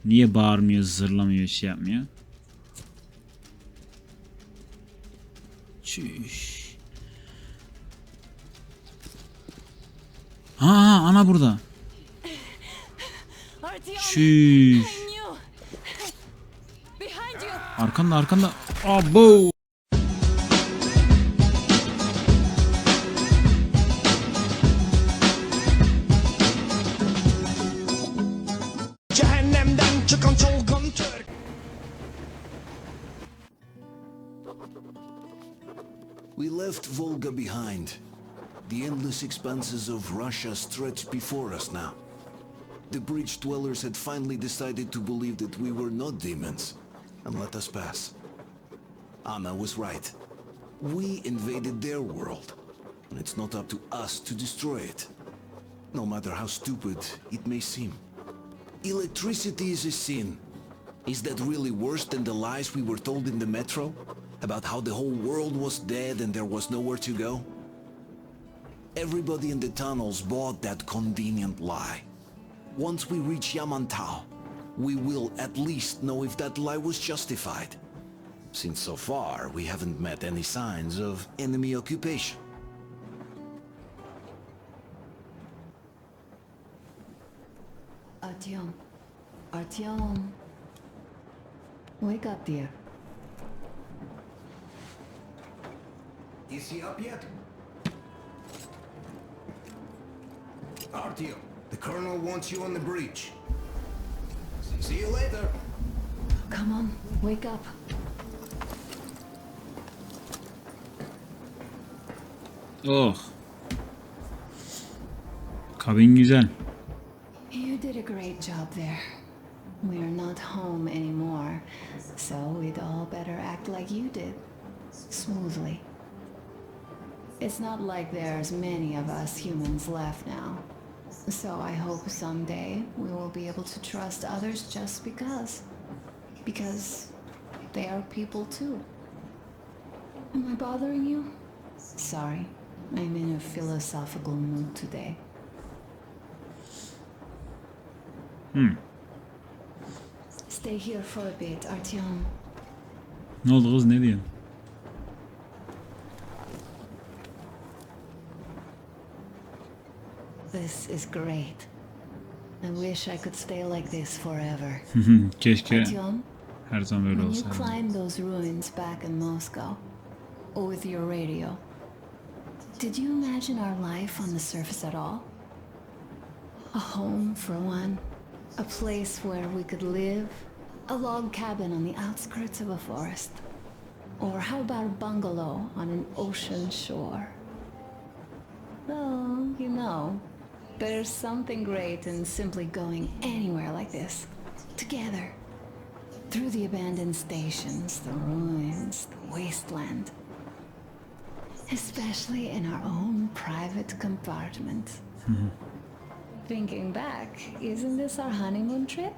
Niye bağırmıyor, zırlamıyor, şey yapmıyor? Çüş. Ha, ana burada. Çüş. Arkanda, arkanda. Abo. Cehennemden çıkan çılgın Türk. We left Volga behind. The endless expanses of Russia stretched before us now. The bridge dwellers had finally decided to believe that we were not demons and let us pass. Anna was right. We invaded their world, and it's not up to us to destroy it, no matter how stupid it may seem. Electricity is a sin. Is that really worse than the lies we were told in the metro? About how the whole world was dead and there was nowhere to go? Everybody in the tunnels bought that convenient lie. Once we reach Yamantau, we will at least know if that lie was justified. Since so far, we haven't met any signs of enemy occupation. Artyom. Artyom. Wake up, dear. Is he up yet? Artyom, the colonel wants you on the breach. See you later. Come on, wake up. Oh. Kabin güzel. You did a great job there. We're not home anymore, so we'd all better act like you did. Smoothly. It's not like there's many of us humans left now. So I hope someday we will be able to trust others just because. Because they are people too. Am I bothering you? Sorry, I'm in a philosophical mood today. Stay here for a bit, Artyom. Ne oldu kız, ne diyorsun? This is great. I wish I could stay like this forever. Keşke Artyom, her zaman öyle when you olsaydı. climbed those ruins back in Moscow, with your radio, did you imagine our life on the surface at all? A home for one, a place where we could live, a log cabin on the outskirts of a forest, or how about a bungalow on an ocean shore? Well, you know, there's something great in simply going anywhere like this, together, through the abandoned stations, the ruins, the wasteland. Especially in our own private compartment. Thinking back, isn't this our honeymoon trip?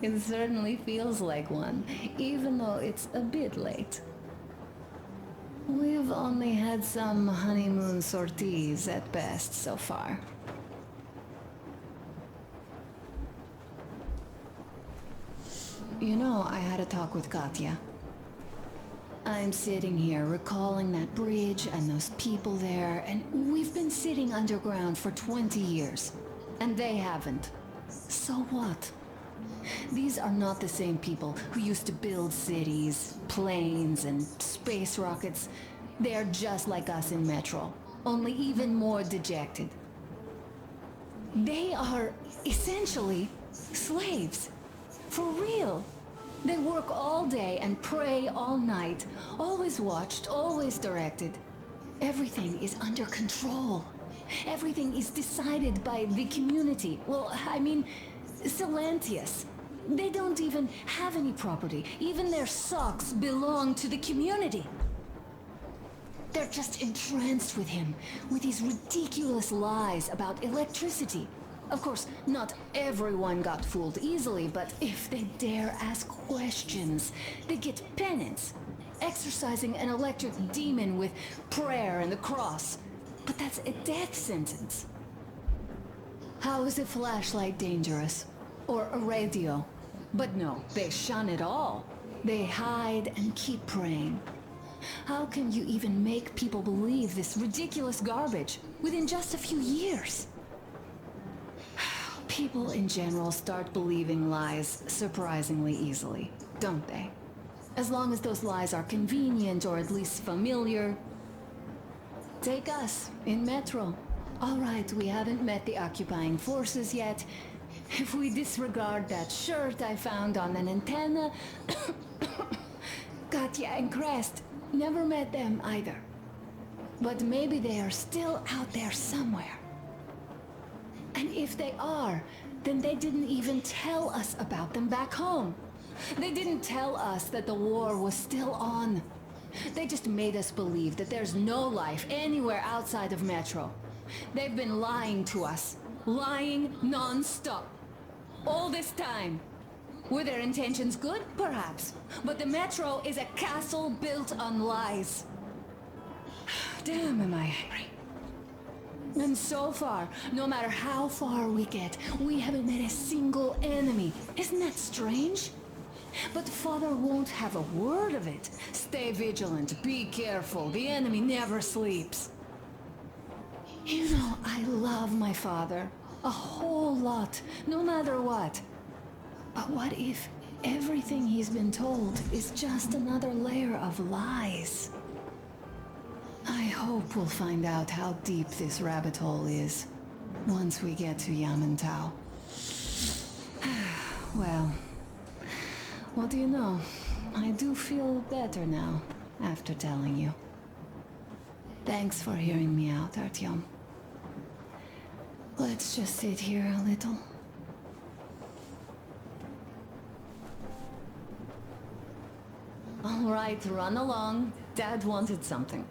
It certainly feels like one, even though it's a bit late. We've only had some honeymoon sorties at best so far. You know, I had a talk with Katya. I'm sitting here recalling that bridge and those people there, and we've been sitting underground for 20 years, and they haven't. So what? These are not the same people who used to build cities, planes, and space rockets. They are just like us in Metro, only even more dejected. They are essentially slaves. For real. They work all day and pray all night, always watched, always directed. Everything is under control. Everything is decided by the community. Well, I mean, Silantius. They don't even have any property. Even their socks belong to the community. They're just entranced with him, with his ridiculous lies about electricity. Of course, not everyone got fooled easily, but if they dare ask questions, they get penance, exorcising an electric demon with prayer and the cross. But that's a death sentence. How is a flashlight dangerous? or a radio. But no, they shun it all. They hide and keep praying. How can you even make people believe this ridiculous garbage within just a few years? People in general start believing lies surprisingly easily, don't they? As long as those lies are convenient or at least familiar. Take us, in Metro. All right, we haven't met the occupying forces yet. If we disregard that shirt I found on an antenna... Katya and Krest, never met them either. But maybe they are still out there somewhere. And if they are, then they didn't even tell us about them back home. They didn't tell us that the war was still on. They just made us believe that there's no life anywhere outside of Metro. They've been lying to us. Lying non-stop. All this time. Were their intentions good? Perhaps. But the Metro is a castle built on lies. Damn, am I angry. And so far, no matter how far we get, we haven't met a single enemy. Isn't that strange? But Father won't have a word of it. Stay vigilant, be careful, the enemy never sleeps. You know, I love my father. A whole lot, no matter what. But what if everything he's been told is just another layer of lies? I hope we'll find out how deep this rabbit hole is once we get to Yamantau. Well, what do you know? I do feel better now after telling you. Thanks for hearing me out, Artyom. Let's just sit here a little. All right, run along. Dad wanted something.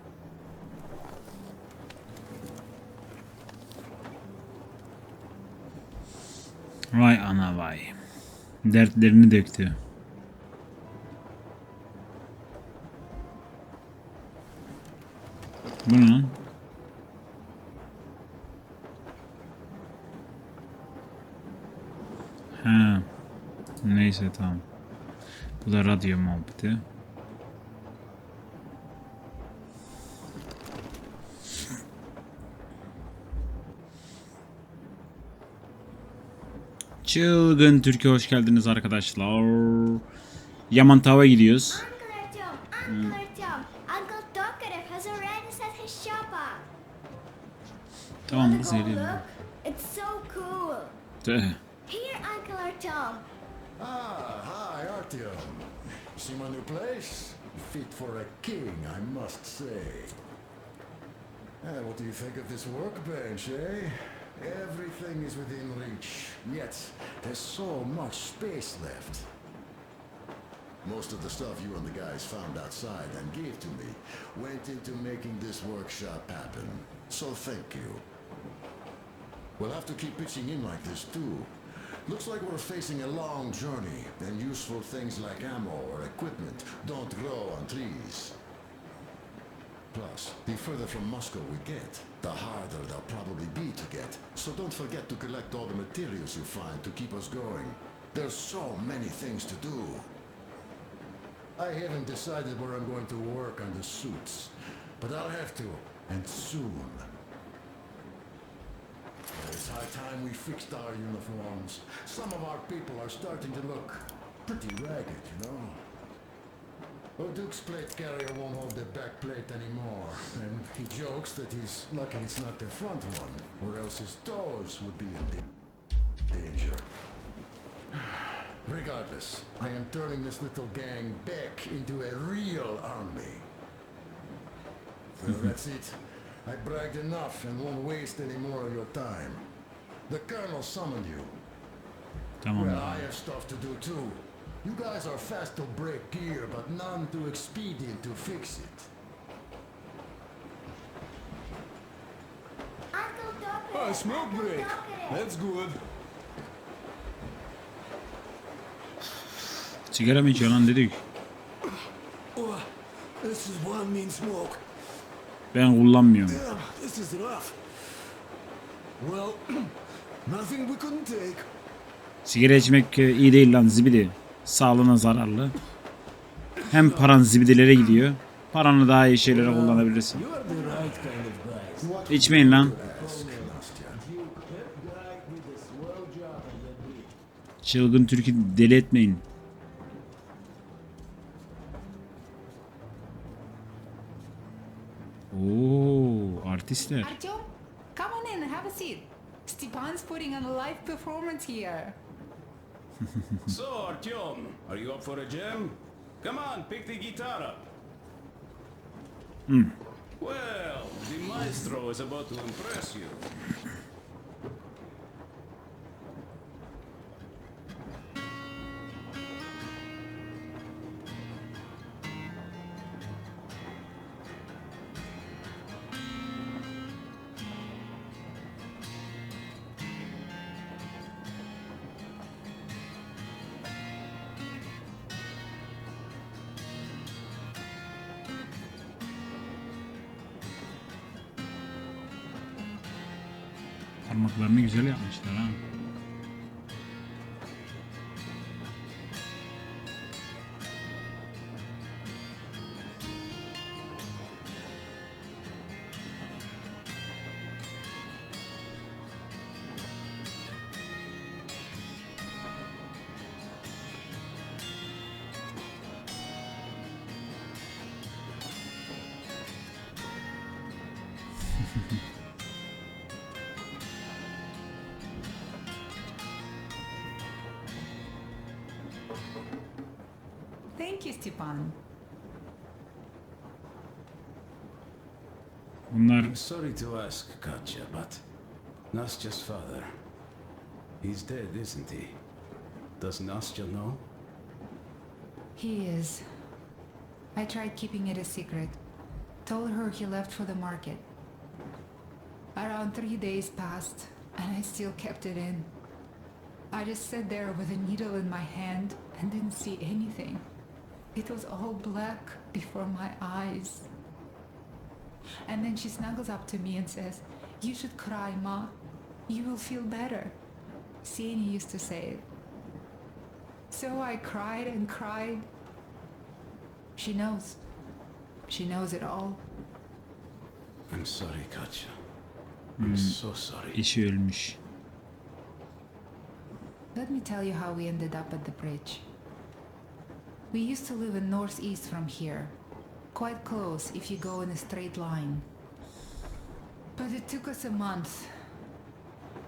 Vay ana vay. Dertlerini döktü. Bu ne lan? Ha. Neyse tamam. Bu da radyo muhabbeti. Çılgın Türkiye hoş geldiniz arkadaşlar. Yamantau'da gidiyoruz. Uncle Tokarev has already set his shop up. Tamam Wanna kız go geliyor. look? It's so cool. Here, Uncle Artyom. Hi, Artyom. See my new place? Fit for a king, I must say. What do you think of this workbench, eh? Everything is within reach, yet there's so much space left. Most of the stuff you and the guys found outside and gave to me went into making this workshop happen, so thank you. We'll have to keep pitching in like this too. Looks like we're facing a long journey, and useful things like ammo or equipment don't grow on trees. Plus, the further from Moscow we get, the harder they'll probably be to get. So don't forget to collect all the materials you find to keep us going. There's so many things to do. I haven't decided where I'm going to work on the suits, but I'll have to, and soon. It's high time we fixed our uniforms. Some of our people are starting to look pretty ragged, you know? Duke's plate carrier won't hold the back plate anymore, and he jokes that he's lucky it's not the front one, or else his toes would be in danger. Regardless, I am turning this little gang back into a real army. Well, that's it. I bragged enough and won't waste any more of your time. The Colonel summoned you. Tamam. Well, I have stuff to do too. You guys are fast to break gear, but none too expedient to fix it. Uncle Tokarev. Smoke Uncle break. Tokarev. That's good. Sigara mı içiyor lan dedik. Oh, this is one mean smoke. Ben kullanmıyorum. Damn, this is rough. Well, nothing we couldn't take. Sigara içmek iyi değil lan zibidi. Sağlığına zararlı. Hem paran zibidilere gidiyor. Paranı daha iyi şeylere kullanabilirsin. You are the right kind of guy. İçmeyin lan. Çılgın Türk'ü deli etmeyin. Oo, artistler. Artyom, come on in, have a seat. Stepan's putting on a live performance here. So, Artyom, are you up for a jam? Come on, pick the guitar up. Well, the maestro is about to impress you. Parmaklarını güzel yapmışlar ha. Thank you, Stepan. Bunlar I'm sorry to ask, Katya, but Nastia's father, he's dead, isn't he? Does Nastia know? He is. I tried keeping it a secret. Told her he left for the market. Around 3 days passed, and I still kept it in. I just sat there with a needle in my hand and didn't see anything. It was all black before my eyes. And then she snuggles up to me and says, "You should cry, Ma. You will feel better." Sieni used to say it. So I cried and cried. She knows. She knows it all. I'm sorry, Katya. I'm so sorry. eşi ölmüş. Let me tell you how we ended up at the bridge. We used to live in northeast from here. Quite close if you go in a straight line. But it took us a month.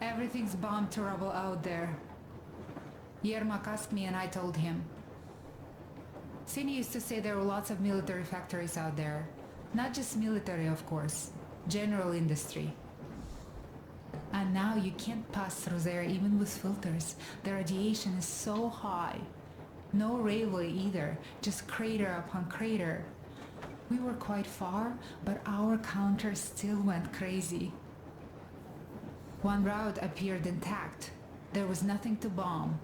Everything's bombed to rubble out there. Yermak asked me and I told him. Sini used to say there were lots of military factories out there. Not just military, of course. General industry. And now you can't pass through there even with filters. The radiation is so high. No railway either, just crater upon crater. We were quite far, but our counter still went crazy. One route appeared intact. There was nothing to bomb.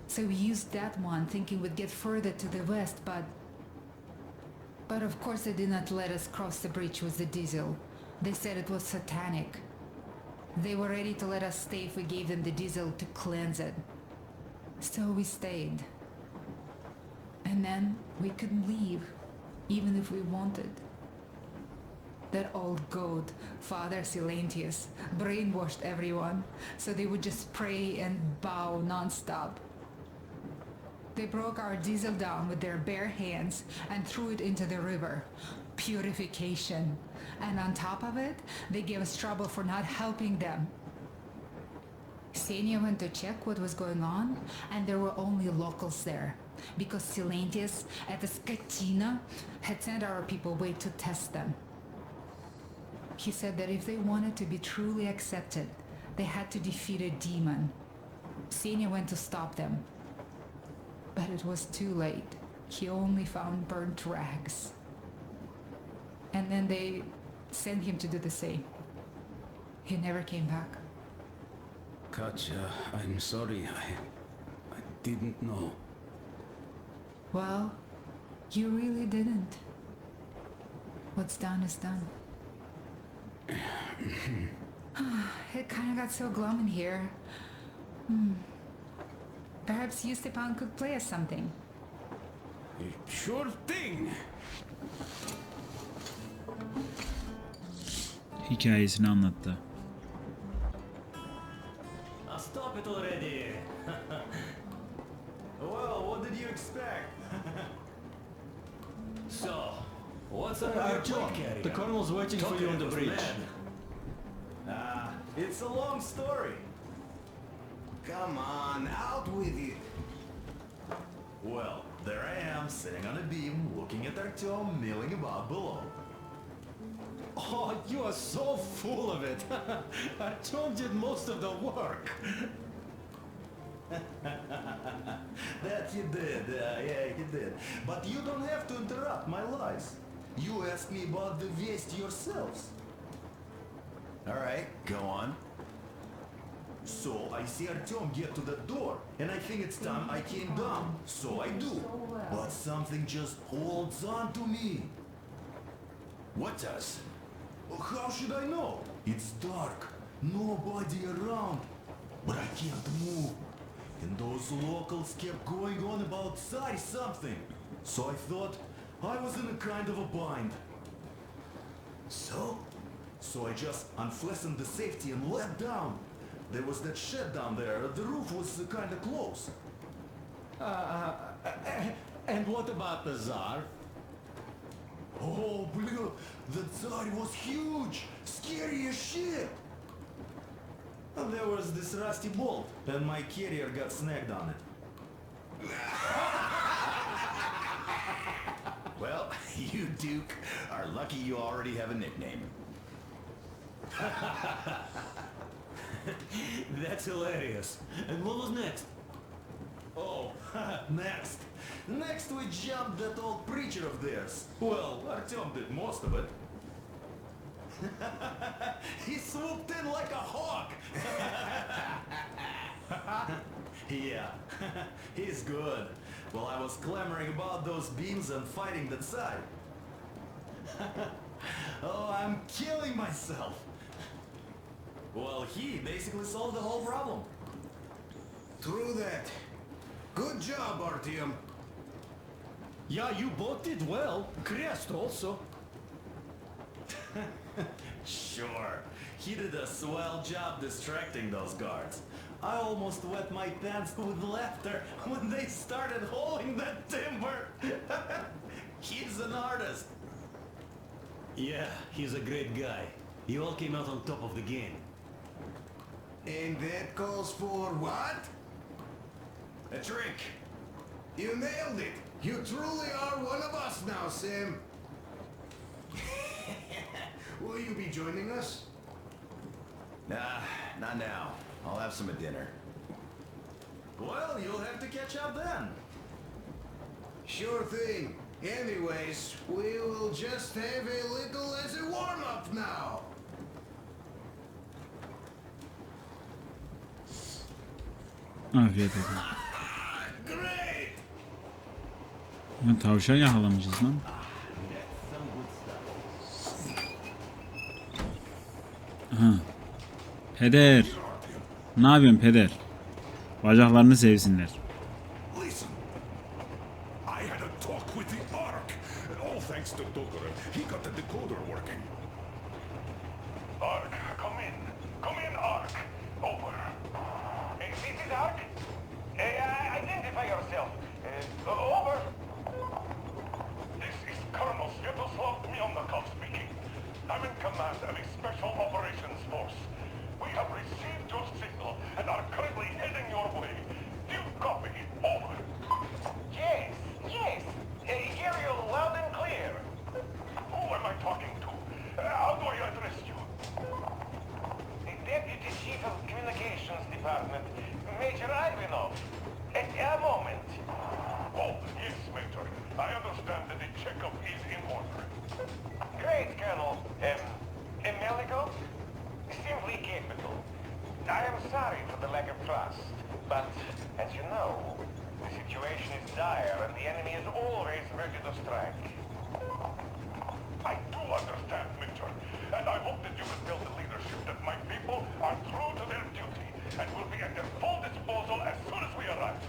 So we used that one, thinking we'd get further to the west, but of course they did not let us cross the bridge with the diesel. They said it was satanic. They were ready to let us stay if we gave them the diesel to cleanse it. So we stayed. And then we couldn't leave, even if we wanted. That old goat, Father Silentius, brainwashed everyone, so they would just pray and bow non-stop. They broke our diesel down with their bare hands and threw it into the river. Purification. And on top of it, they gave us trouble for not helping them. Senia went to check what was going on, and there were only locals there, because Silentius at the Skatina had sent our people away to test them. He said that if they wanted to be truly accepted, they had to defeat a demon. Senia went to stop them. But it was too late. He only found burnt rags. And then they sent him to do the same. He never came back. Katya, I'm sorry. I didn't know. Well, you really didn't. What's done is done. It kind of got so glum in here. Perhaps you, Stephan, could play us something. Sure thing. Hikayesini anlattı. Stop it already. Well, what did you expect? So, what's up with your John, carrier? the colonel's waiting for you on the Tokarev was bridge. mad. It's a long story. Come on, out with it. Well, there I am, sitting on a beam, looking at Artyom milling about below. Oh, you are so full of it. Artyom did most of the work. That he did, yeah, he did. But you don't have to interrupt my lies. You asked me about the Vest yourselves. Alright, go on. So I see Artyom get to the door, and I think it's time I came down. So I do. But something just holds on to me. What does? How should I know? It's dark, nobody around, but I can't move. And those locals kept going on about Tsar something. So I thought I was in a kind of a bind. So I just unfastened the safety and let down. There was that shed down there, the roof was kind of close. And what about the Tsar? Oh, blue, the Tsar was huge, scary as shit. And there was this rusty bolt, and my carrier got snagged on it. Well, you, Duke, are lucky you already have a nickname. That's hilarious. And what was next? Oh, next. Next we jumped that old preacher of theirs. Well, Artyom did most of it. He swooped in like a hawk. Yeah, he's good. Well, I was clamoring about those beams and fighting that side. Oh, I'm killing myself. Well, he basically solved the whole problem. True that. Good job, Artyom. Yeah, you both did well. Krest also. Sure, he did a swell job distracting those guards. I almost wet my pants with laughter when they started hauling that timber. He's an artist. Yeah, he's a great guy. You all came out on top of the game. And that calls for what? A drink. You nailed it. You truly are one of us now, Sam. Will you be joining us? Nah, not now. I'll have some at dinner. Well, you'll have to catch up then. Sure thing. Anyways, we will just have a little as a warm-up now. Afiyet olsun. Great! Ya tavşan yakalamışız lan. Aha. Peder. Ne yapıyorsun peder? Bacaklarını sevsinler. Listen. I had a talk with the Ark. All thanks to Tokarev. He got the decoder working. Ark, come in. Come in, Ark. Over. This is Ark. Identify yourself. Over. This is Colonel Sviatoslav Myonnikov speaking. I'm in command of a special operations force. We have received your signal and are currently heading your way. Do you copy? Over. Yes. Hear you loud and clear. Who am I talking to? How do I address you? The Deputy Chief of Communications Department, Major Ivanov. A moment. Oh, yes, Major. I understand that the checkup is in order. Great, Colonel. Melikov? Simply capital. I am sorry for the lack of trust, but as you know, the situation is dire and the enemy is always ready to strike. I do understand, Major, and I hope that you can tell the leadership that my people are true to their duty and will be at their full disposal as soon as we arrive.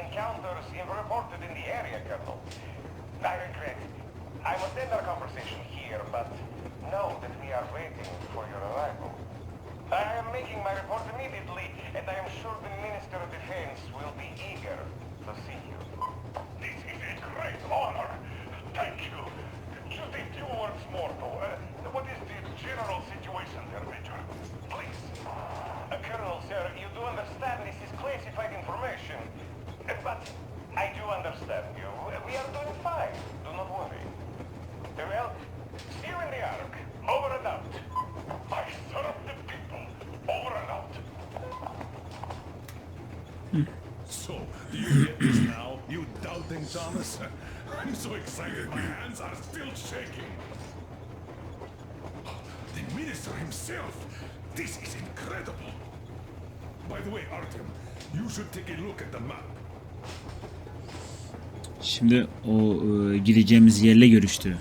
encounters reported in the area, Colonel. I regret. I must end our conversation here, but know that we are waiting for your arrival. I am making my report immediately, and I am sure the Minister of Defense will be eager to see you. This is a great honor. Thank you. Just a few words more, though. What is the general situation there, Major? Please. Colonel, sir, you do understand this is classified information. But I do understand you. We are doing fine. Do not worry. Well, see you in the Ark. Over and out. I serve the people. Over and out. So, do you get this now, you doubting Thomas? I'm so excited, my hands are still shaking. The minister himself! This is incredible! By the way, Artyom, you should take a look at the map. Şimdi o gideceğimiz yerle görüştü.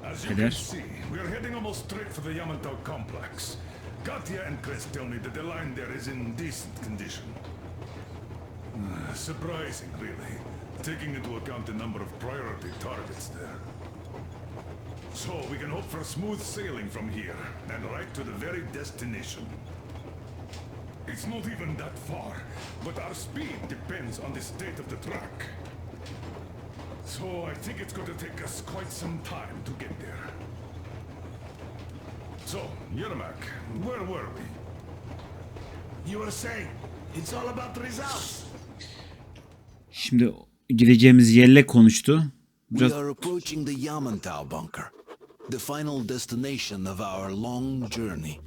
As you can see, we are heading almost straight for the Yamantau'da complex. Katya and Krest tell me that the line there is in decent condition. Surprising, really, taking into account the number of priority targets there. So we can hope for smooth sailing from here, and right to the very destination. It's not even that far, but our speed depends on the state of the track. So I think it's going to take us quite some time to get there. So, Yermak, where were we? You were saying, it's all about the results. Şimdi gideceğimiz yerle konuştu. We are approaching the Yamantau bunker, the final destination of our long journey.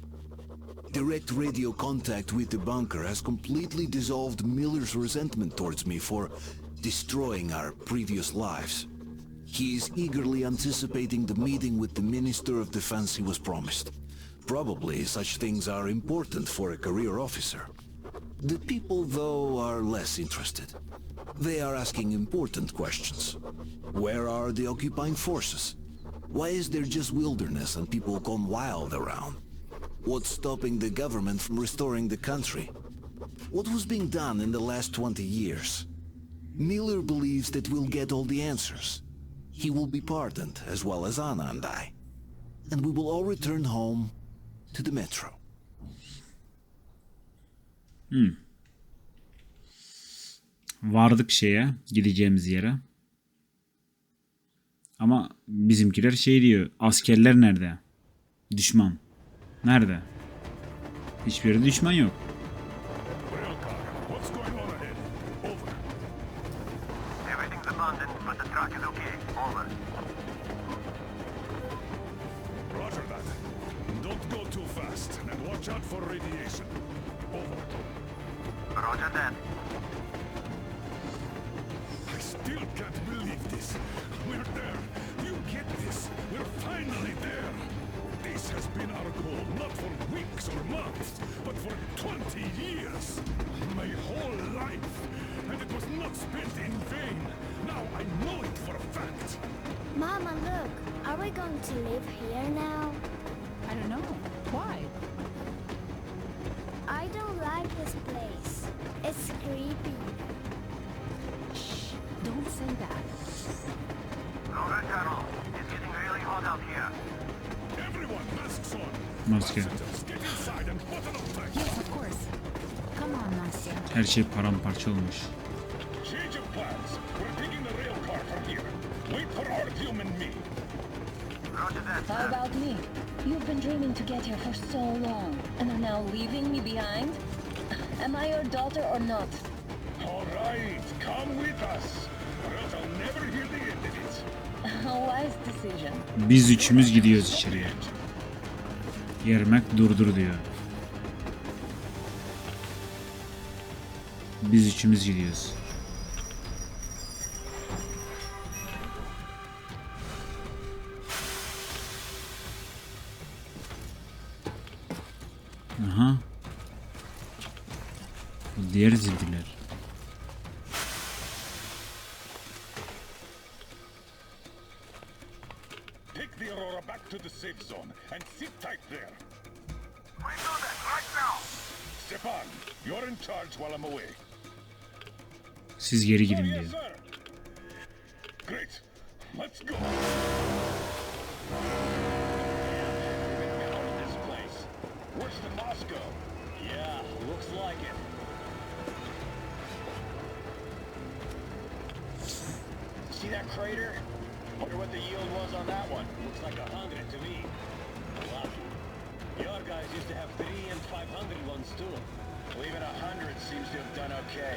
Direct radio contact with the bunker has completely dissolved Miller's resentment towards me for destroying our previous lives. He is eagerly anticipating the meeting with the Minister of Defense he was promised. Probably such things are important for a career officer. The people, though, are less interested. They are asking important questions. Where are the occupying forces? Why is there just wilderness and people gone wild around? What's stopping the government from restoring the country? What was being done in the last 20 years? Miller believes that we'll get all the answers. He will be pardoned, as well as Anna and I. And we will all return home to the metro. Vardık şeye, gideceğimiz yere. Ama bizimkiler şey diyor, askerler nerede? Düşman. Nerede? Hiçbir yerde düşman yok. Everything's abandoned, but the truck is okay. Over. Roger that. Don't go too fast, and watch out for radiation. Over. Roger that. I still can't believe this. We're there. You get this? We're finally there. This has been our goal, not for weeks or months, but for 20 years. My whole life. And it was not spent in vain. Now I know it for a fact. Mama, look. Are we going to live here now? I don't know. Why? I don't like this place. It's creepy. Shh, don't say that. Alright, Colonel. It's getting really hot out here. Everyone, masks on. Maske. Get inside and button up tight. Yes, of course. Come on, Nastiya. Her şey paramparça olmuş. Change of plans. We're taking the rail car from here. Wait for Artyom and me. Roger that. How about me? You've been dreaming to get here for so long, and are now leaving me behind? Am I your daughter or not? All right, come with us. Or else I'll never hear the end of it. A wise decision. Biz üçümüz gidiyoruz içeriye. Yermek durdur diyor. Biz üçümüz gidiyoruz. Aha. Bu diğer zildiler. Take the Aurora back to the safe zone and sit tight there. We do that right now. Stephan, you're in charge while I'm away. Siz geri gidin diyor. Great. Let's go. Worse than Moscow. Yeah, looks like it. See that crater? Wonder what the yield was on that one. Looks like 100 to me. Lucky. Your guys used to have 3 and 500 ones too. Well, even 100 seems to have done okay.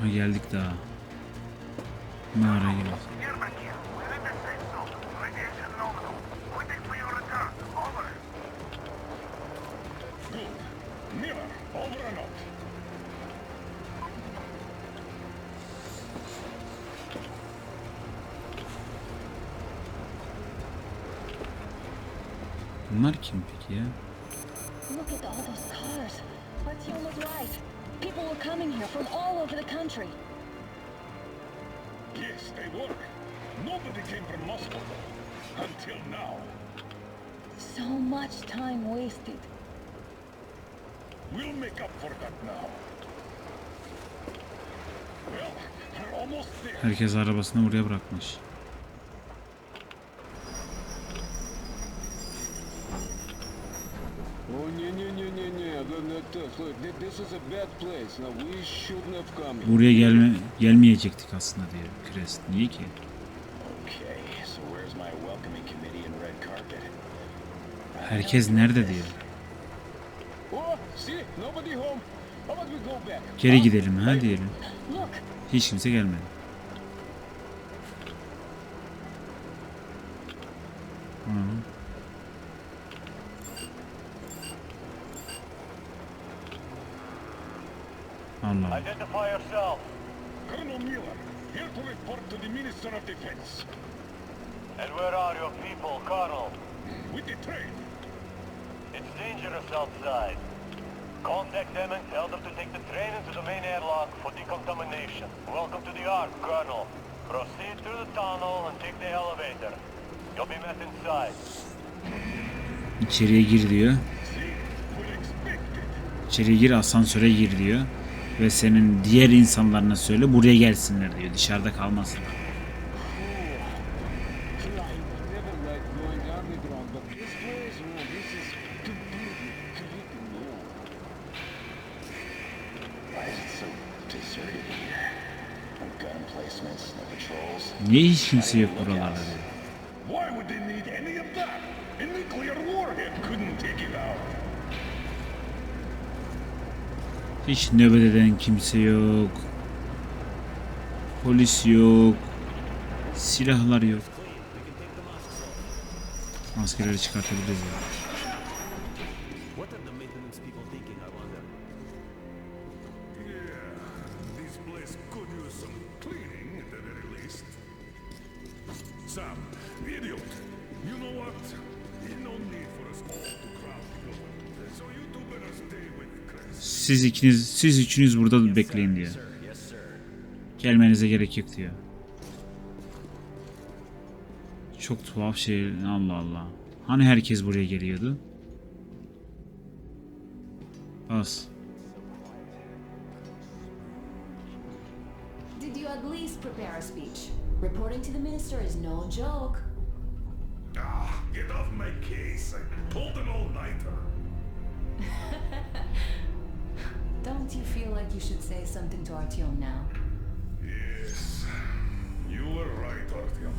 Ha, geldik daha. Mağara giriyoruz. Bunlar kim peki ya? Look at all those cars. Artyom was right. People were coming here from all over the country. Yes, they were. Nobody came from Moscow until now. So much time wasted. We'll make up for that now. Well, we're almost there. Herkes arabasını buraya bırakmış. Buraya gelmeyecektik aslında diyor Krest. Niye ki? Herkes nerede diyor. Geri gidelim ha diyelim. Hiç kimse gelmedi. Allah. Identify yourself. Colonel Miller, here to report to the Minister of Defense. And where are your people, Colonel? With the train. It's dangerous outside. Contact them and tell them to take the train into the main airlock for decontamination. Welcome to the Ark, Colonel. Proceed through the tunnel and take the elevator. You'll be met inside. İçeriye gir diyor. İçeriye gir, asansöre gir diyor. Ve senin diğer insanlarına söyle buraya gelsinler diyor. Dışarıda kalmasınlar. Niye hiç kimse yok buralarda diyor. Why would they need any of that? A nuclear warhead couldn't take it out. Hiç nöbet eden kimse yok. Polis yok. Silahlar yok. Maskeleri çıkartabiliriz ya. Sam, idiot. You know what? There's no need for us all to crowd together. So you two better stay with Krest. Siz üçünüz burada bekleyin diyor. Gelmenize gerek yok diyor. Çok tuhaf şey. Allah Allah. Hani herkes buraya geliyordu? Bas. Did you at least prepare a speech? Reporting to the minister is no joke. Ah, get off my case. I pulled an all-nighter. Don't you feel like you should say something to Artyom now? Yes, you were right, Artyom.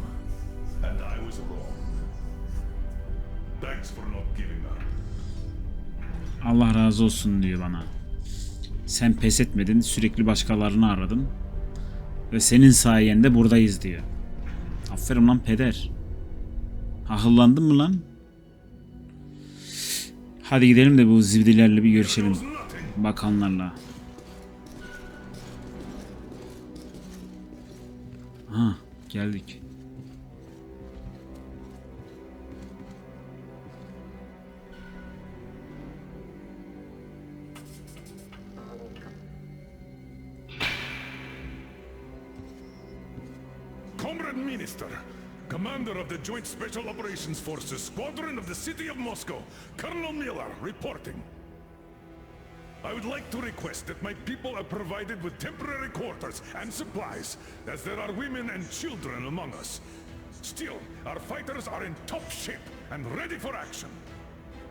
And I was wrong. Thanks for not giving up. Allah razı olsun diyor bana. Sen pes etmedin, sürekli başkalarını aradın. Ve senin sayende buradayız diyor. Aferin lan peder. Akıllandın mı lan? Hadi gidelim de bu zibdilerle bir görüşelim. Bakanlarla. Ha, geldik. Comrade Minister, Commander of the Joint Special Operations Forces, Squadron of the City of Moscow, Colonel Miller reporting. I would like to request that my people are provided with temporary quarters and supplies, as there are women and children among us. Still, our fighters are in top shape and ready for action.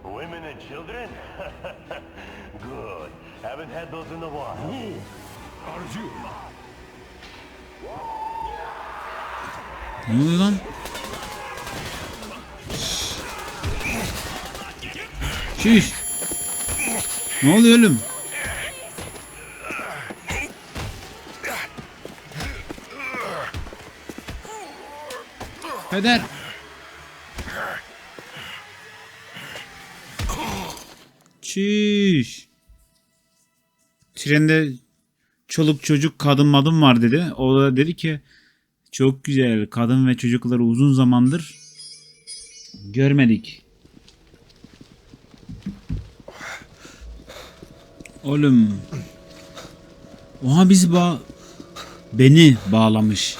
Women and children? Good. Haven't had those in a while. Who are you? Ne oluyor lan? Şiş. Ne oluyor oğlum? Peder. Çiş. Trende çoluk çocuk kadın madın var dedi. O da dedi ki çok güzel, kadın ve çocukları uzun zamandır görmedik. Oğlum. Oha beni bağlamış.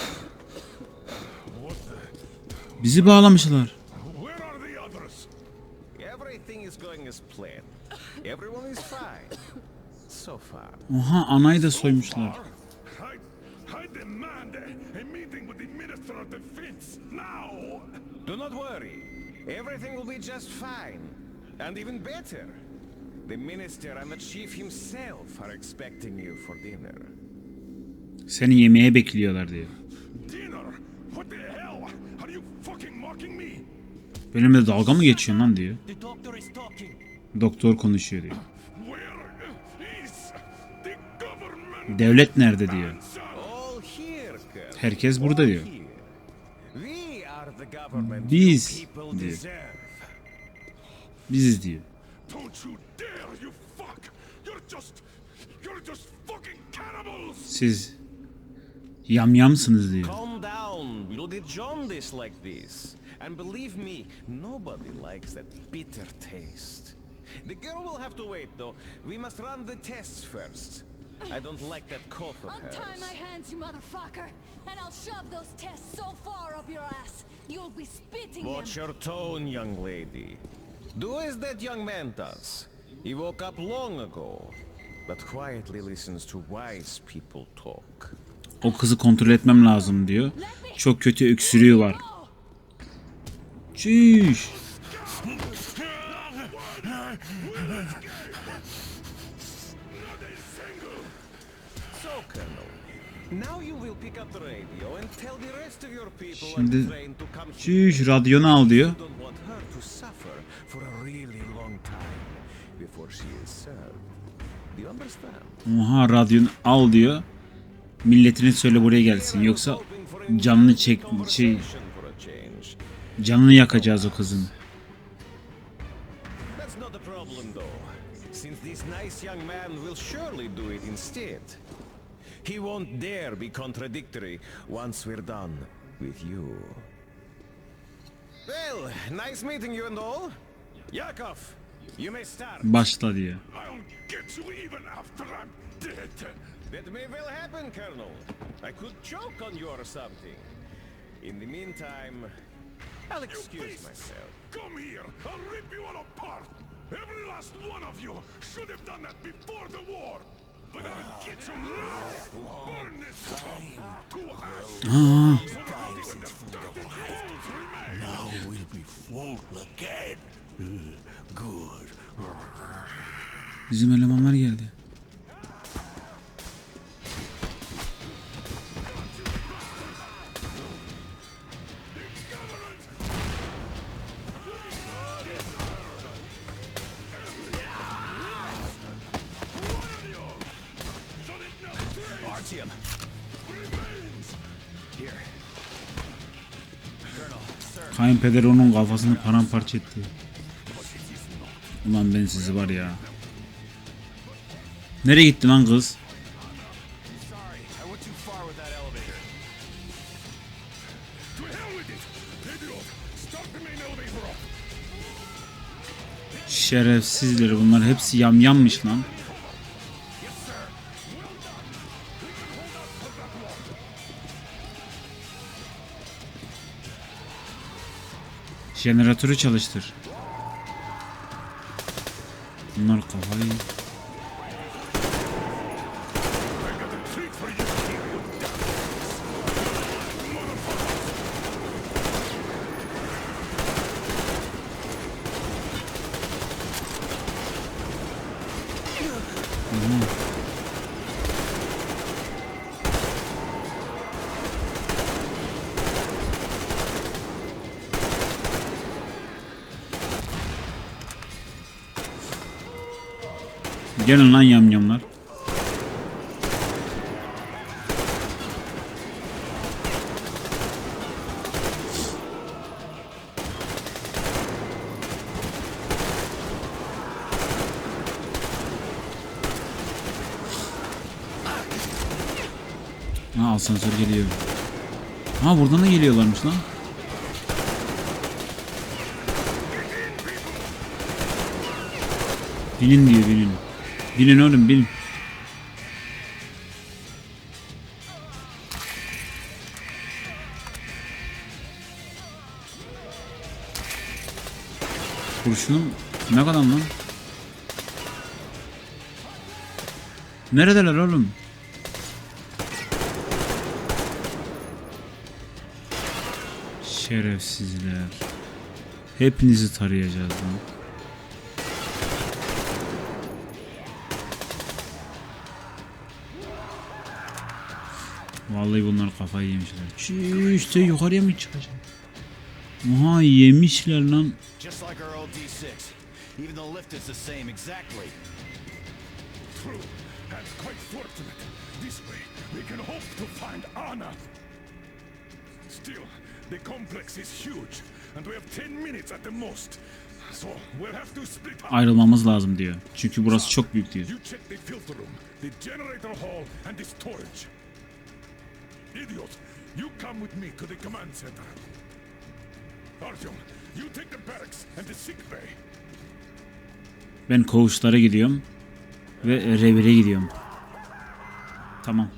Bizi bağlamışlar. Where are the others? Everything is going as planned. Everyone is fine. So far. Oha, anayı da soymuşlar. I demand a meeting with the Minister of Defense now. Do not worry. Everything will be just fine. And even better. The minister and the chief himself are expecting you for dinner. Seni yemeğe bekliyorlar diyor. Dinner? What the hell? Are you fucking mocking me? Benimle dalga mı geçiyorsun lan diyor. The doctor is talking. Doktor konuşuyor diyor. Where is the government? Devlet nerede diyor. All here, Colonel. Herkes burada diyor. We are the government Biz you people diyor. deserve. Biziz diyor. Don't you dare, you fuck! You're just fucking cannibals! Siz yamyamsınız diyor. Calm down. We'll get jaundice like this. And believe me, nobody likes that bitter taste. The girl will have to wait, though. We must run the tests first. I don't like that cough of hers. Untie my hands, you motherfucker, and I'll shove those tests so far up your ass, you'll be spitting them. Watch your tone, young lady. Do as that young man does. He woke up long ago, but quietly listens to wise people talk. O kızı kontrol etmem lazım diyor. Çok kötü öksürüğü var. Çüş. So, Colonel, now you will pick up the radio and tell the rest of your people on Şimdi the train to come here. çüş, radyonu al diyor. You don't want her to suffer for a really long time before she is served. Do you understand? Oha, radyonu al diyor. Milletine söyle buraya gelsin, yoksa canını canını yakacağız o kızın. That's not a problem though, since this nice young man will surely do it instead. He won't dare be contradictory once we're done with you. Well, nice meeting you and all. Yakov, you may start. Başla diyor. I'll get you even after I'm dead. That may well happen, Colonel. I could choke on you or something. In the meantime, I'll excuse myself. Come here, I'll rip you all apart. Every last one of you should have done that before the war. But I'll get you now. Burn this to ash. Now we'll be full again. Good. Bizim elemanlar geldi. Kayınpeder onun kafasını paramparça etti. Ulan ben sizi var ya. Nereye gitti lan kız? Şerefsizler bunlar, hepsi yamyammış lan. Jeneratörü çalıştır. Bunlar kafayı. Gelin lan yamyamlar. Ha, asansör geliyor. Ha, buradan da geliyorlarmış lan. Binin diyor, binin. Binin oğlum, binin. Kurşunum ne kadar lan? Neredeler oğlum? Şerefsizler. Hepinizi tarayacağız lan. Vallahi bunlar kafayı yemişler. İşte yukarıya mı çıkacak? Aha, yemişler lan. Just like our old D6. Even the lift is the same exactly. True. That's quite fortunate. This way, we can hope to find Anna. Still, the complex is huge, and we have 10 minutes at the most. So we'll have to split up. Ayrılmamız lazım diyor. Çünkü burası çok büyük diyor. You check the filter room, the generator hall, and the storage. Idiot, you come with me to the command center. Artyom, you take the barracks and the sick bay. Ben koğuşlara gidiyorum ve revire gidiyorum. Tamam.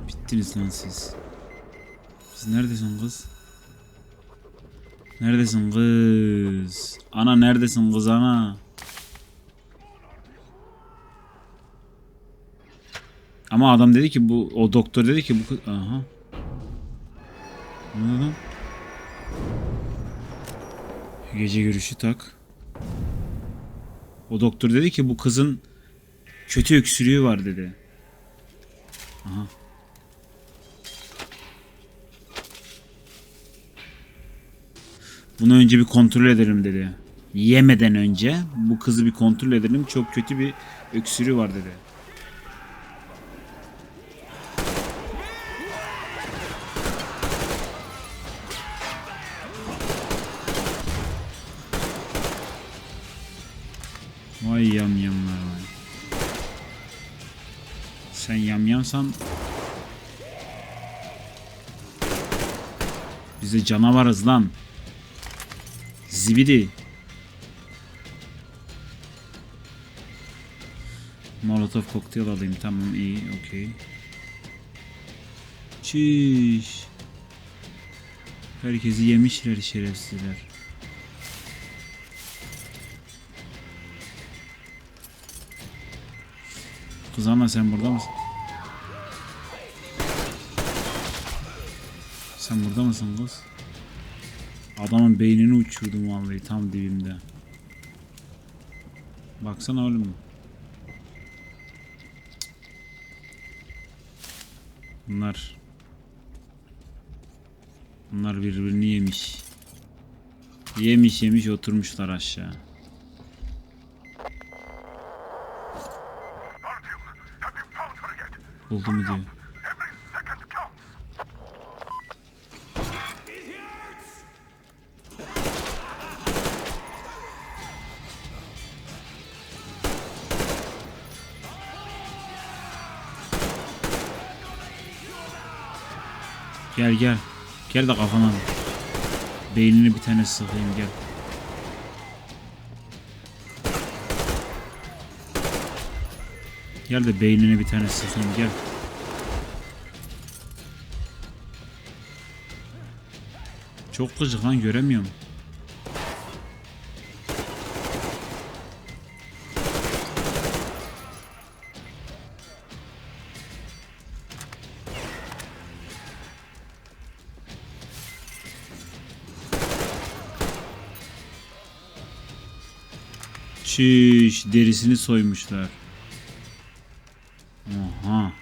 Bittiniz lan siz. Siz neredesin kız? Neredesin kız? Ana neredesin kız ana? Ama adam dedi ki bu, o doktor dedi ki bu kız... Aha. Ne lan? Gece görüşü tak. O doktor dedi ki bu kızın kötü öksürüğü var dedi. Aha. Bunu önce bir kontrol edelim dedi. Yemeden önce bu kızı bir kontrol edelim. Çok kötü bir öksürüğü var dedi. Vay yamyamlar vay. Sen yamyamsan biz de canavarız lan. Zibidi. Molotov kokteyl alayım, tamam, iyi, okey. Çiş. Herkesi yemişler şerefsizler. Kız ama sen burada mısın? Sen burada mısın kız? Adamın beynini uçurdum vallahi tam dibimde. Baksana oğlum. Bunlar birbirini yemiş. Yemiş oturmuşlar aşağı. Oldu mu diyor. Gel. Gel de kafana. Beynini bir tane sıkayım, gel. Gel de beynini bir tane sıkayım, gel. Çok gıcık lan, göremiyorum. Çiş, derisini soymuşlar. Oha.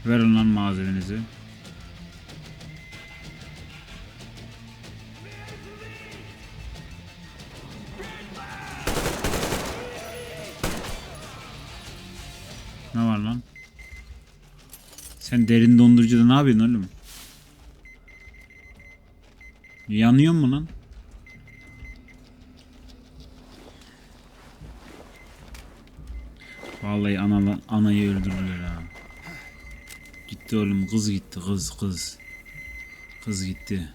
Verin lan malzemenizi. Ne var lan? Sen derin dondurucuda ne yapıyorsun oğlum? Yanıyor mu lan? Vallahi anayı öldürdüler ha. Gitti oğlum, kız gitti, kız. Kız gitti.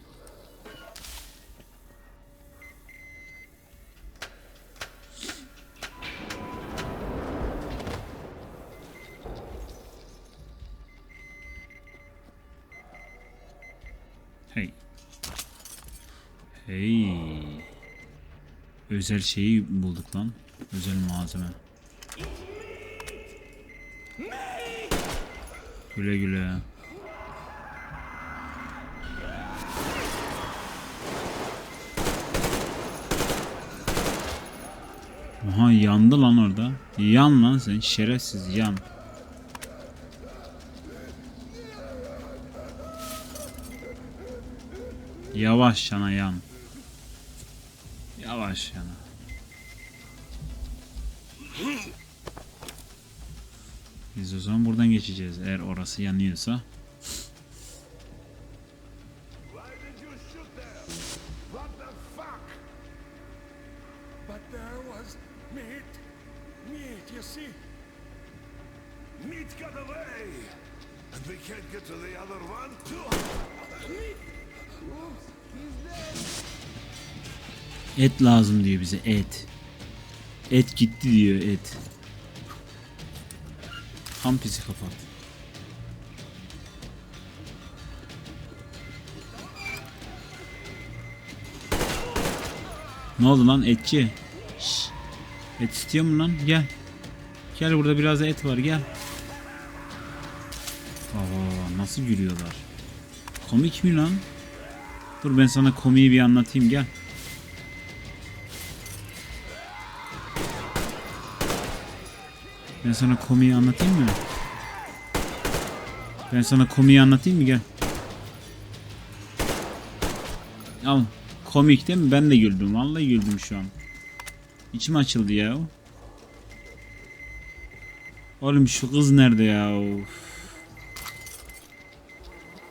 Hey. Özel şeyi bulduk lan. Özel malzeme. Güle güle. Aha, yandı lan orada. Yan lan sen, şerefsiz yan. Yavaş yana yan. Yavaş yana. Biz o zaman buradan geçeceğiz eğer orası yanıyorsa. Et lazım diyor bize, et. Et gitti diyor, et. Tam pisi kapat. Ne oldu lan etçi? Şşş. Et istiyor mu lan? Gel. Gel, burada biraz da et var, gel. Aa, nasıl gülüyorlar. Komik mi lan? Dur ben sana komiği bir anlatayım, gel. Ben sana komiği anlatayım mı? Ben sana komiği anlatayım mı? Gel. Al. Komik değil mi? Ben de güldüm. Vallahi güldüm şu an. İçim açıldı ya. Oğlum şu kız nerede ya? Of.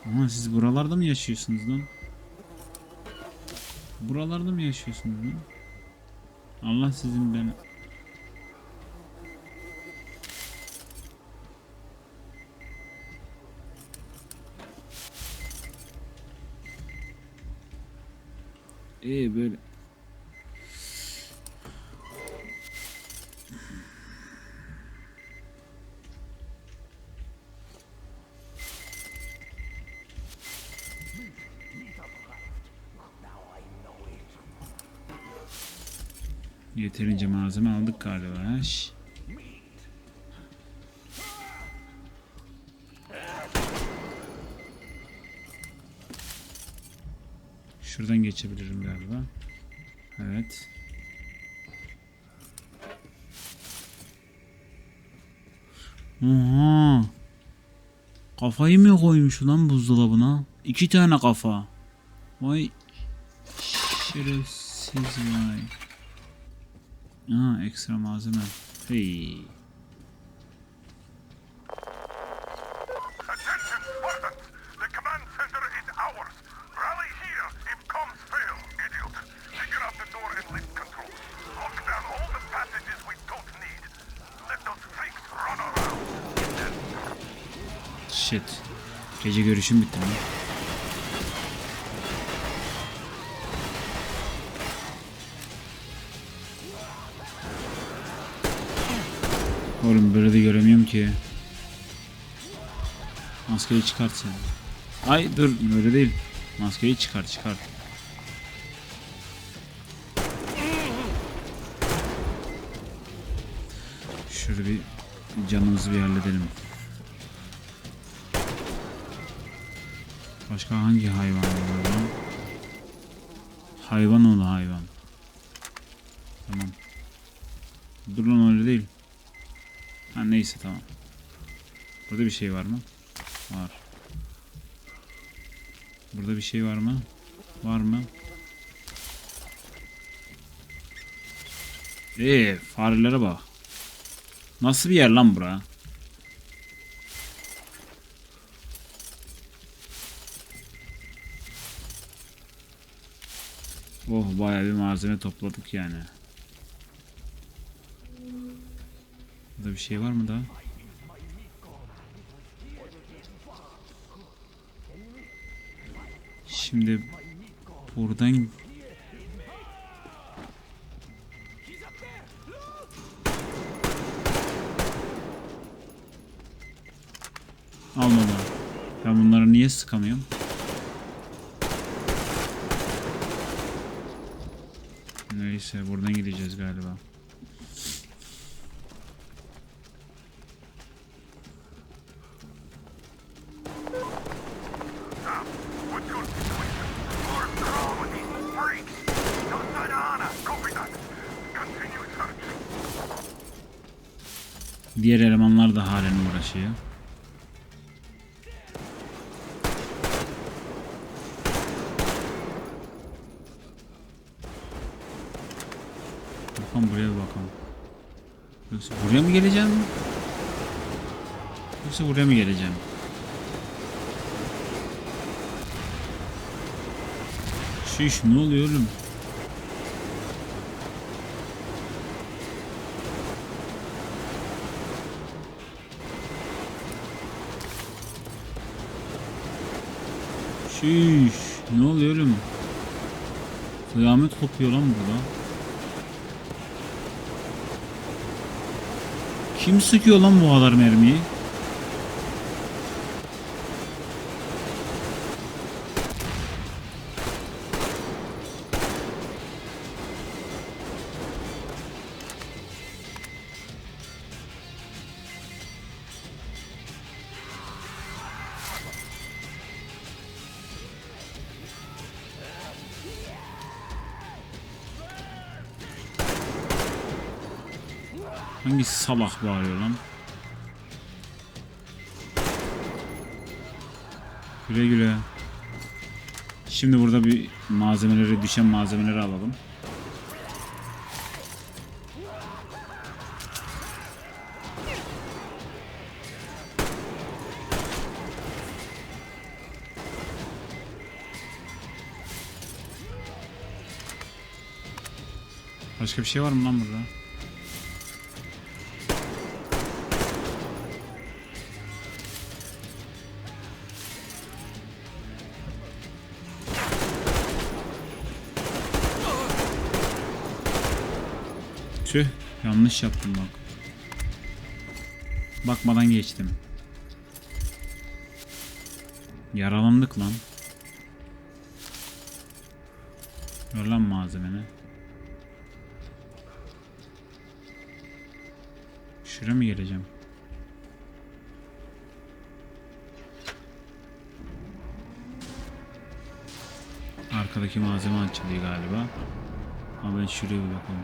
Ama siz buralarda mı yaşıyorsunuz lan? Buralarda mı yaşıyorsunuz lan? Allah sizin ben... böyle. Yeterince malzeme aldık galiba. Şuradan geçebilirim galiba. Evet. Oha. Kafayı mı koymuş lan buzdolabına? 2 tane kafa. Vay şerefsiz vay. Aa, ekstra malzeme. Hey. Shit. Gece görüşüm bitti mi? Oğlum böyle de göremiyorum ki. Maskeyi çıkart sen. Ay dur, böyle değil. Maskeyi çıkart. Şöyle bir canımızı bir halledelim. Başka hangi hayvan var lan? Hayvan oğlu hayvan. Tamam. Dur lan, öyle değil. Ha neyse, tamam. Burada bir şey var mı? Var. Burada bir şey var mı? Var mı? Farelere bak. Nasıl bir yer lan bura? Oh, bayağı bir malzeme topladık yani. Burada bir şey var mı daha? Şimdi buradan alma. Ben bunları niye sıkamıyorum? Neyse, buradan gideceğiz galiba. Diğer elemanlar da halen uğraşıyor. Bakalım buraya bakalım. Yoksa buraya mı geleceğim? Yoksa buraya mı geleceğim? Şiş, ne oluyor oğlum? Şiş, ne oluyor oğlum? Kıyamet kopuyor lan burada. Kim sıkıyor lan bu kadar mermiyi? Hangi salak bağırıyor lan? Güle güle. Şimdi burada bir malzemeleri, düşen malzemeleri alalım. Başka bir şey var mı lan burada? Tüh, yanlış yaptım bak. Bakmadan geçtim. Yaralandık lan. Ver lan malzemeni. Şuraya mı geleceğim? Arkadaki malzeme açılıyor galiba. Ama ben şuraya bir bakalım.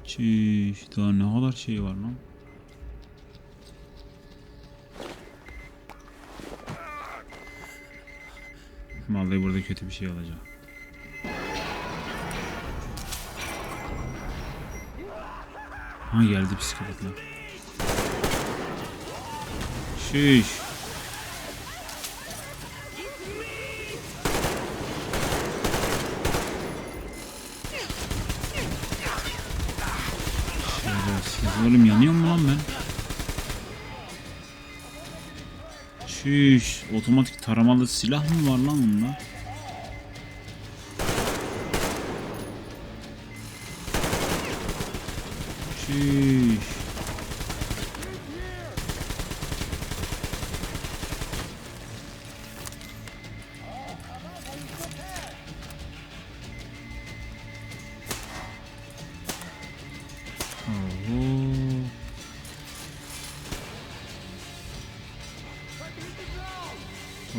Çiş, daha ne kadar şey var lan? Vallahi burada kötü bir şey olacak. Ha, geldi psikopatlar. Şiş. Oğlum, yanıyor mu lan ben? Şiş, otomatik taramalı silah mı var lan bunda? Şiş.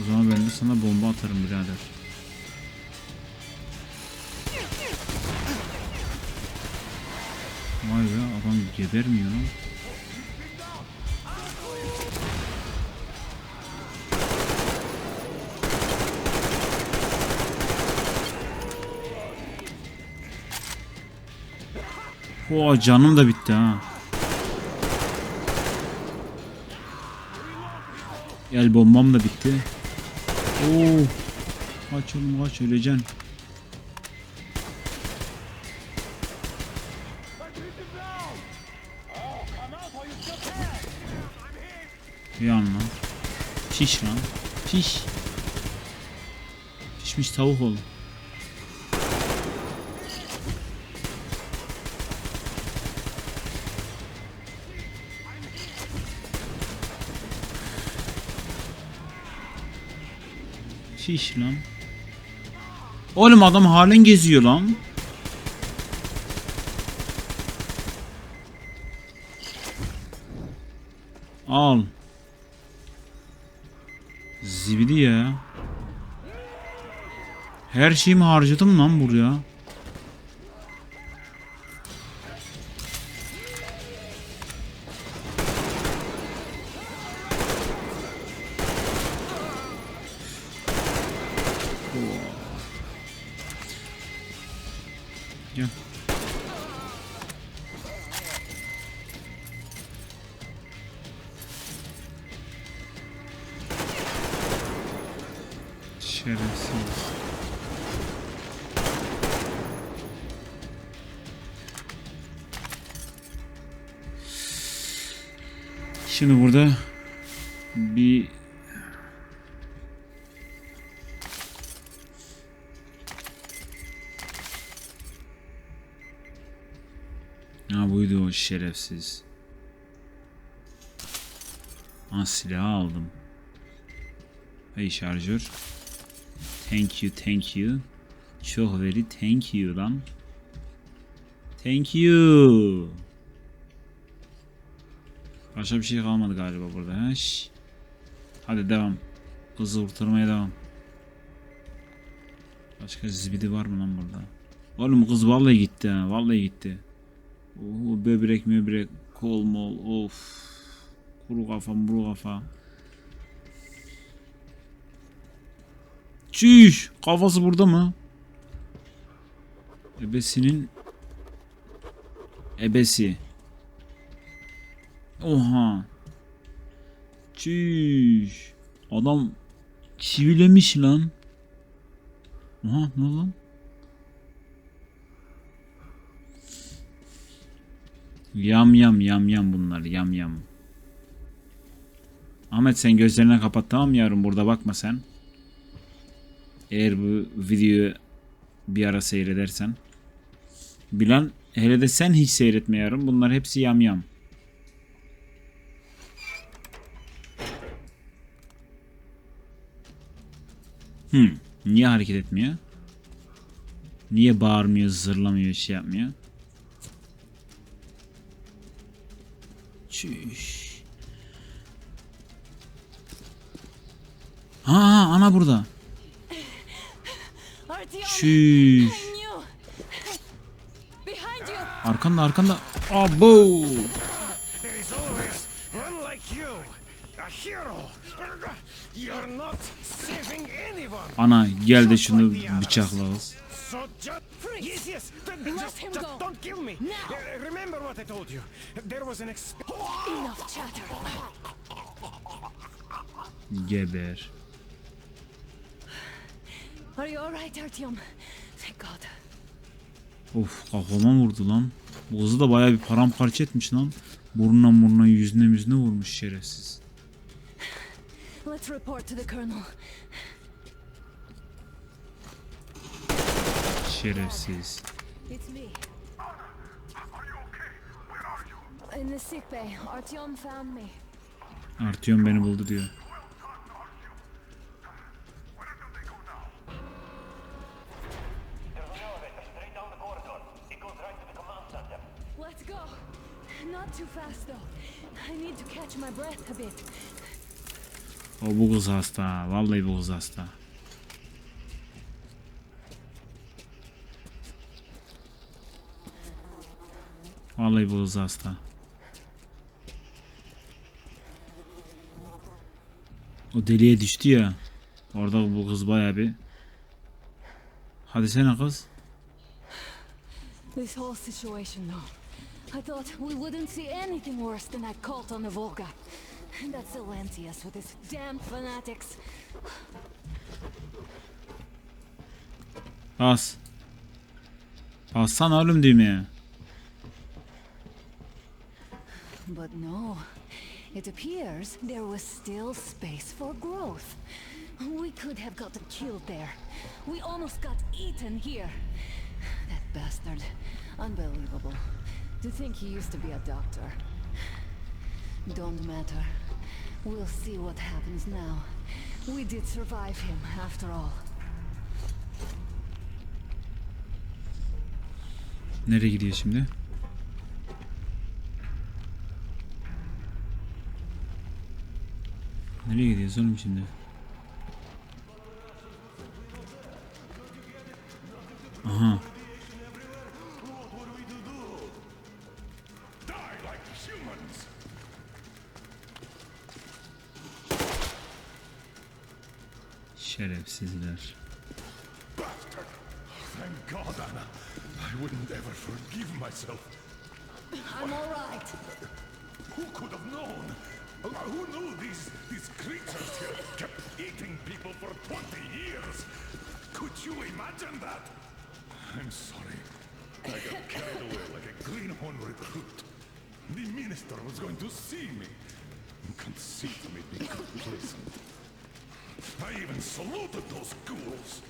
O zaman ben de sana bomba atarım birader. Vay be, adam gebermiyor lan. Oo, canım da bitti ha. El bombam da bitti. Oo. Kaç oğlum kaç, öleceksin. Yan lan. Piş lan. Piş. Pişmiş tavuk ol. Piş lan. Oğlum adam halen geziyor lan. Al. Zibidi ya. Her şeyimi harcadım lan buraya. Gel. Şerefsiz. Şimdi burada bir buydu o şerefsiz. Silahı aldım. Hey şarjör. Thank you, thank you. Çok very thank you lan. Thank you. Başka bir şey kalmadı galiba burada. Hadi devam. Hızlı kurtarmaya devam. Başka zibidi var mı lan burada? Oğlum kız vallahi gitti ha. Vallahi gitti. Oo, böbrek möbrek. Kol mol. Of. Kuru kafa muru kafa. Çüş. Kafası burada mı? Ebesinin ebesi. Oha. Çüş. Adam çivilemiş lan. Oha, ne lan? Yam yam bunlar, yam. Ahmet sen gözlerini kapat, tamam yavrum, burada bakma sen. Eğer bu videoyu bir ara seyredersen. Bilen, hele de sen hiç seyretme yavrum, bunlar hepsi yam. Niye hareket etmiyor? Niye bağırmıyor, zırlamıyor, şey yapmıyor? Çüş. Ana burada. Çüş. Arkanda. Abo. Ana gel de şunu bıçaklarız. Don't kill me. Remember what I told you. There was an enough chatter. Geber. Are you alright, Artyom? Thank God. Of, kafama vurdu lan. Bu kızı da bayağı bir paramparça etmiş lan. Burnuna yüzüne vurmuş şerefsiz. Let's report to the colonel. Şerefsiz. It's me. In the sick bay, Artyom found me. Artyom beni buldu diyor. Let's go. Not too fast though. I need to catch my breath a bit. Bu kız hasta. Vallahi bu kız hasta. Vallahi bu kız hasta. O deliğe düştü ya. Orada bu kız bayağı bir. Hadi sen kız. This whole situation though. I thought we wouldn't see anything worse than that cult on the Volga. That's Silencius with his damn fanatics. Bas. Bassana oğlum düğmeye. But no, it appears there was still space for growth. We could have gotten killed there. We almost got eaten here. That bastard. Unbelievable. To think he used to be a doctor. Don't matter. We'll see what happens now. We did survive him, after all. Nereye gidiyor şimdi? Nereye gidiyoruz oğlum şimdi? Aha. Şerefsizler. Thank God, Anna. I wouldn't ever forgive myself. I'm all right. Who could have known? Who knew these creatures here kept eating people for 20 years? Could you imagine that? I'm sorry. I got carried away like a greenhorn recruit. The minister was going to see me. Conceit made me complacent. I even saluted those ghouls.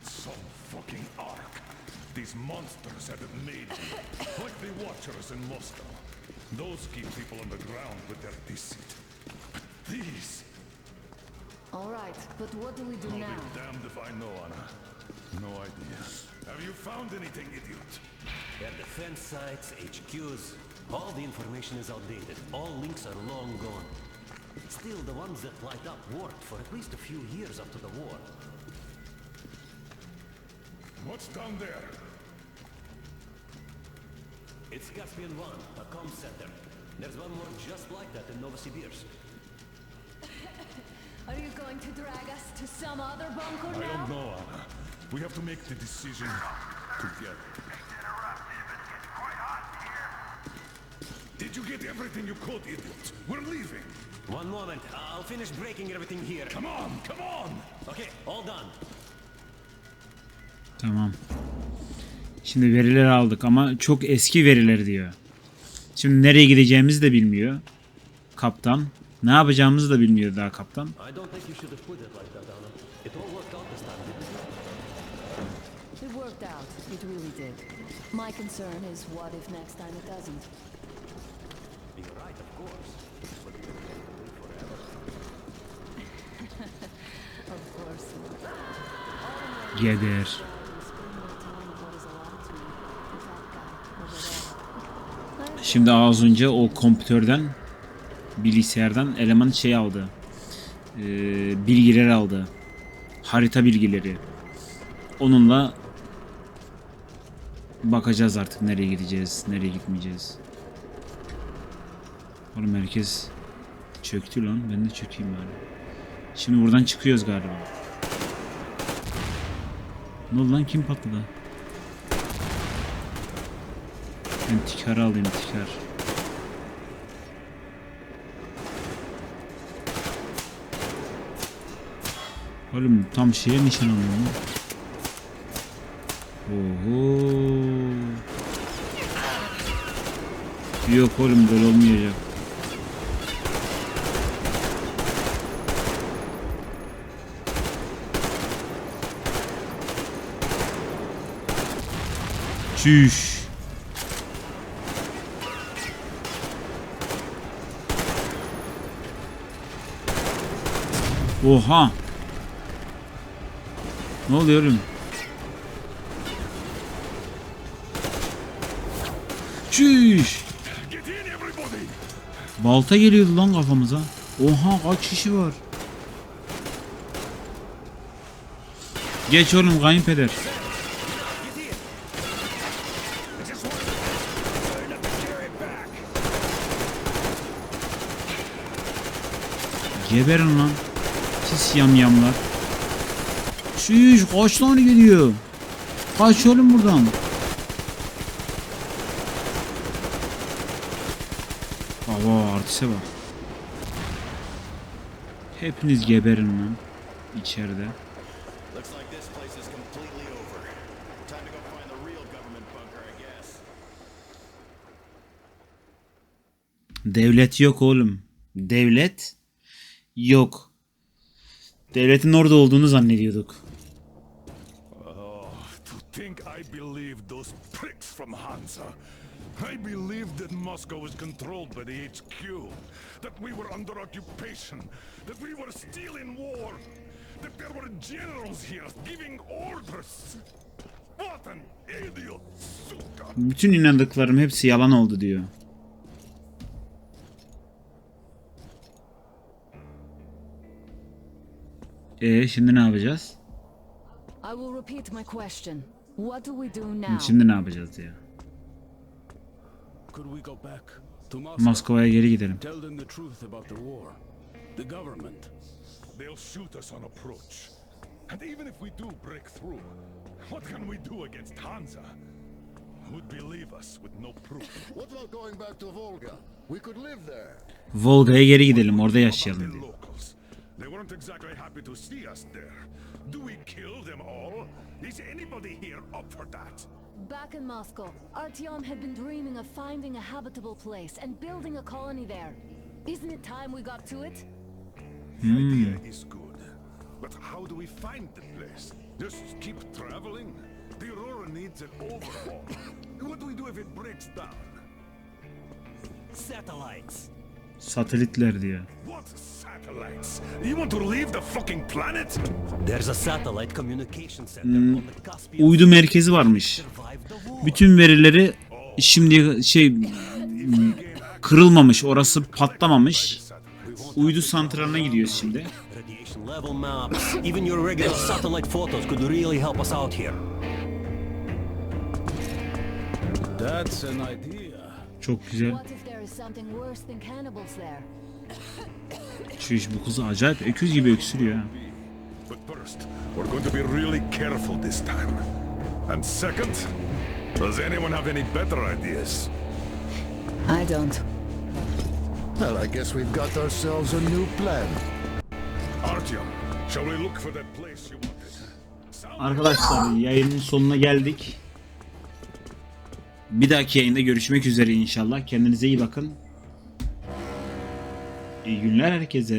Some fucking ark. These monsters had it made, like the Watchers in Moscow. Those keep people on the ground with their deceit. But these... All right, but what do we do now? I'll be damned if I know, Anna. No idea. Have you found anything, idiot? Their defense sites, HQs, all the information is outdated. All links are long gone. Still, the ones that light up worked for at least a few years up to the war. What's down there? It's Caspian 1, a comm center. There's one more just like that in Novosibirsk. Are you going to drag us to some other bunker now? I don't know, Anna. We have to make the decision together. Did you get everything you could, idiot? We're leaving. One moment, I'll finish breaking everything here. Come on, come on! Okay, all done. Tamam. Şimdi verileri aldık ama çok eski veriler diyor. Şimdi nereye gideceğimizi de bilmiyor kaptan. Ne yapacağımızı da bilmiyor daha kaptan. It worked out. It really did. My concern is what if next time it doesn't? You're right, of course. But you can't live forever. Of course. Geber. Şimdi az önce o kompütörden, bilgisayardan eleman şey aldı. Bilgiler aldı. Harita bilgileri. Onunla bakacağız artık nereye gideceğiz, nereye gitmeyeceğiz. Oğlum herkes çöktü lan. Ben de çökeyim bari. Şimdi buradan çıkıyoruz galiba. Ne oldu lan? Kim patladı? Ben tikarı alayım, tikar. Oğlum tam şeye nişan alıyorum. Oho. Yok oğlum böyle olmayacak. Çüş. Oha. Ne oluyor oğlum? Çüş. Balta geliyordu lan kafamıza. Oha kaç kişi var? Geç oğlum kayınpeder. Geberin lan. Pis yamyamlar. Şiş kaç tane geliyor? Kaç oğlum buradan. Aa, artiste bak. Hepiniz geberin lan içeride. Devlet yok oğlum. Devlet yok. Devletin orada olduğunu zannediyorduk. To think I believed those pricks from Hansa. I believed that Moscow was controlled by the HQ. That we were under occupation. That we were still in war. That there were generals here giving orders. What an idiot, suka. Bütün inandıklarım hepsi yalan oldu diyor. Şimdi ne yapacağız? I will repeat my question. What do we do now? Şimdi ne yapacağız diyor. Could we go back to Moscow? Moskova'ya geri gidelim. Tell them the truth about the war. The government. They'll shoot us on approach. And even if we do break through, what can we do against Hansa? Who'd believe us with no proof? What about going back to Volga? We could live there. Volga'ya geri gidelim, orada yaşayalım diyor. They weren't exactly happy to see us there. Do we kill them all? Is anybody here up for that? Back in Moscow, Artyom had been dreaming of finding a habitable place and building a colony there. Isn't it time we got to it? The idea is good. But how do we find the place? Just keep traveling? The Aurora needs an overhaul. What do we do if it breaks down? Satellites. Satellitler diyor. What satellites? You want to leave the fucking planet? There's a satellite communication center on the Caspian. Uydu merkezi varmış. Bütün verileri şimdi kırılmamış, orası patlamamış. Uydu santraline gidiyoruz şimdi. Radiation level maps. Even your regular satellite photos could really help us out here. That's an idea. Çok güzel. What if there is something worse than cannibals there? Şu iş, bu kız acayip öküz gibi öksürüyor ha. But first, we're going to be really careful this time. And second, does anyone have any better ideas? I don't. Well, I guess we've got ourselves a new plan. Artyom, shall we look for that place you wanted? Arkadaşlar yayının sonuna geldik. Bir dahaki yayında görüşmek üzere inşallah. Kendinize iyi bakın. İyi günler herkese.